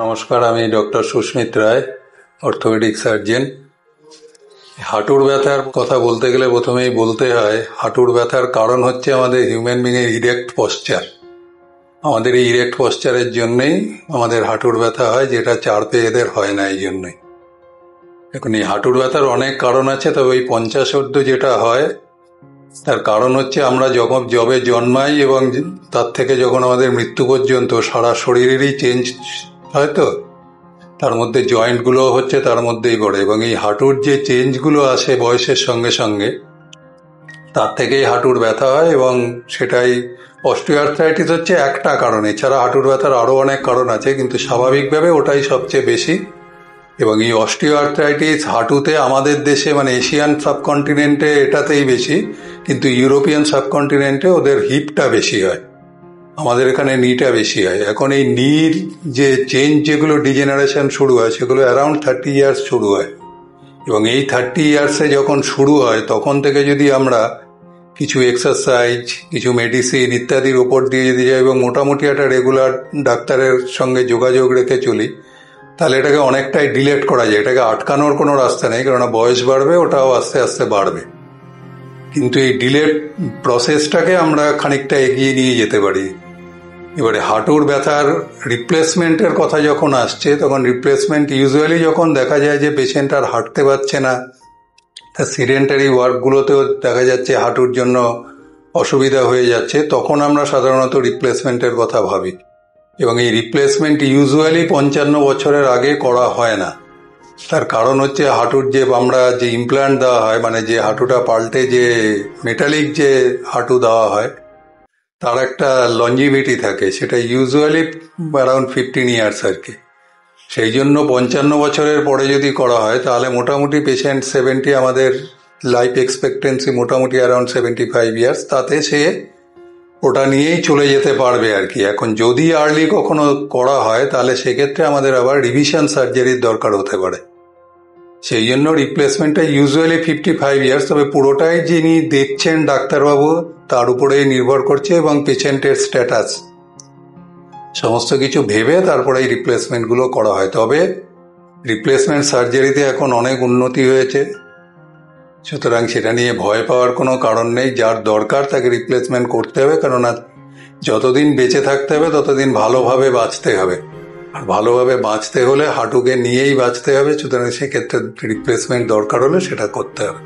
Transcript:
নমস্কার, আমি ডক্টর সুস্মিত রায়, orthopaedic surgeon. হাঁটুর ব্যথার কথা বলতে গেলে প্রথমেই বলতে হয় হাঁটুর ব্যথার কারণ হচ্ছে আমাদের হিউম্যান বিংয়ের ইরেক্ট পশ্চার। আমাদের এই ইরেক্ট পশ্চারের জন্যেই আমাদের হাঁটুর ব্যথা হয়, যেটা চার পেয়েদের হয় না। এই জন্যই এখন এই হাঁটুর ব্যথার অনেক কারণ আছে, তবে ওই 50 যেটা হয় তার কারণ হচ্ছে আমরা যখন জবে জন্মাই এবং তার থেকে যখন আমাদের মৃত্যু পর্যন্ত সারা শরীরেরই চেঞ্জ হয়, তো তার মধ্যে জয়েন্টগুলো হচ্ছে তার মধ্যেই পড়ে, এবং এই হাঁটুর যে চেঞ্জগুলো আসে বয়সের সঙ্গে সঙ্গে তার থেকেই হাঁটুর ব্যথা হয়। এবং সেটাই অস্টিওআর্থ্রাইটিস হচ্ছে একটা কারণ, এছাড়া হাঁটুর ব্যথার আরও অনেক কারণ আছে, কিন্তু স্বাভাবিকভাবে ওটাই সবচেয়ে বেশি। এবং এই অস্টিওআর্থ্রাইটিস হাঁটুতে আমাদের দেশে মানে এশিয়ান সাবকন্টিনেন্টে এটাতেই বেশি, কিন্তু ইউরোপিয়ান সাবকন্টিনেন্টে ওদের হিপটা বেশি হয়, আমাদের এখানে নিটা বেশি হয়। এখন এই নির যে চেঞ্জ, যেগুলো ডিজেনারেশন শুরু হয়, সেগুলো অ্যারাউন্ড 30 ইয়ার্স শুরু হয়। এবং এই 30 ইয়ার্সে যখন শুরু হয় তখন থেকে যদি আমরা কিছু এক্সারসাইজ, কিছু মেডিসিন ইত্যাদির ওপর দিয়ে যদি যাই এবং মোটামুটি একটা রেগুলার ডাক্তারের সঙ্গে যোগাযোগ রেখে চলি, তাহলে এটাকে অনেকটাই ডিলেট করা যায়। এটাকে আটকানোর কোনো রাস্তা নেই, কেননা বয়স বাড়বে, ওটাও আস্তে আস্তে বাড়বে। কিন্তু এই ডিলেট প্রসেসটাকে আমরা খানিকটা এগিয়ে নিয়ে যেতে পারি। এবারে হাঁটুর ব্যথার রিপ্লেসমেন্টের কথা যখন আসছে, তখন রিপ্লেসমেন্ট ইউজুয়ালি যখন দেখা যায় যে পেশেন্ট আর হাঁটতে পারছে না, তার সিডেন্টারি ওয়ার্কগুলোতেও দেখা যাচ্ছে হাঁটুর জন্য অসুবিধা হয়ে যাচ্ছে, তখন আমরা সাধারণত রিপ্লেসমেন্টের কথা ভাবি। এবং এই রিপ্লেসমেন্ট ইউজুয়ালি 55 বছরের আগে করা হয় না। তার কারণ হচ্ছে হাঁটুর যে আমরা যে ইমপ্ল্যান্ট দেওয়া হয়, মানে যে হাঁটুটা পাল্টে যে মেটালিক যে হাঁটু দেওয়া হয়, তার একটা লঞ্জিভিটি থাকে, সেটা ইউজুয়ালি অ্যারাউন্ড 15 ইয়ার্স আর কি। সেই জন্য 55 বছরের পরে যদি করা হয় তাহলে মোটামুটি পেশেন্ট 70, আমাদের লাইফ এক্সপেক্টেন্সি মোটামুটি অ্যারাউন্ড 75 ইয়ার্স, তাতে সে ওটা নিয়েই চলে যেতে পারবে আর কি। এখন যদি আর্লি কখনো করা হয় তাহলে সেক্ষেত্রে আমাদের আবার রিভিশন সার্জারির দরকার হতে পারে। সেই জন্য রিপ্লেসমেন্টটা ইউজুয়ালি 55 ইয়ার্স, তবে পুরোটাই যিনি দেখছেন ডাক্তারবাবু তার উপরেই নির্ভর করছে, এবং পেশেন্টের স্ট্যাটাস সমস্ত কিছু ভেবে তারপরে এই রিপ্লেসমেন্টগুলো করা হয়। তবে রিপ্লেসমেন্ট সার্জারিতে এখন অনেক উন্নতি হয়েছে, সুতরাং সেটা নিয়ে ভয় পাওয়ার কোনো কারণ নেই। যার দরকার তাকে রিপ্লেসমেন্ট করতে হবে, কেননা যতদিন বেঁচে থাকতে হবে ততদিন ভালোভাবে বাঁচতে হবে, আর ভালোভাবে বাঁচতে হলে হাঁটুকে নিয়েই বাঁচতে হবে। সুতরাং সেক্ষেত্রে রিপ্লেসমেন্ট দরকার হলে সেটা করতে হবে।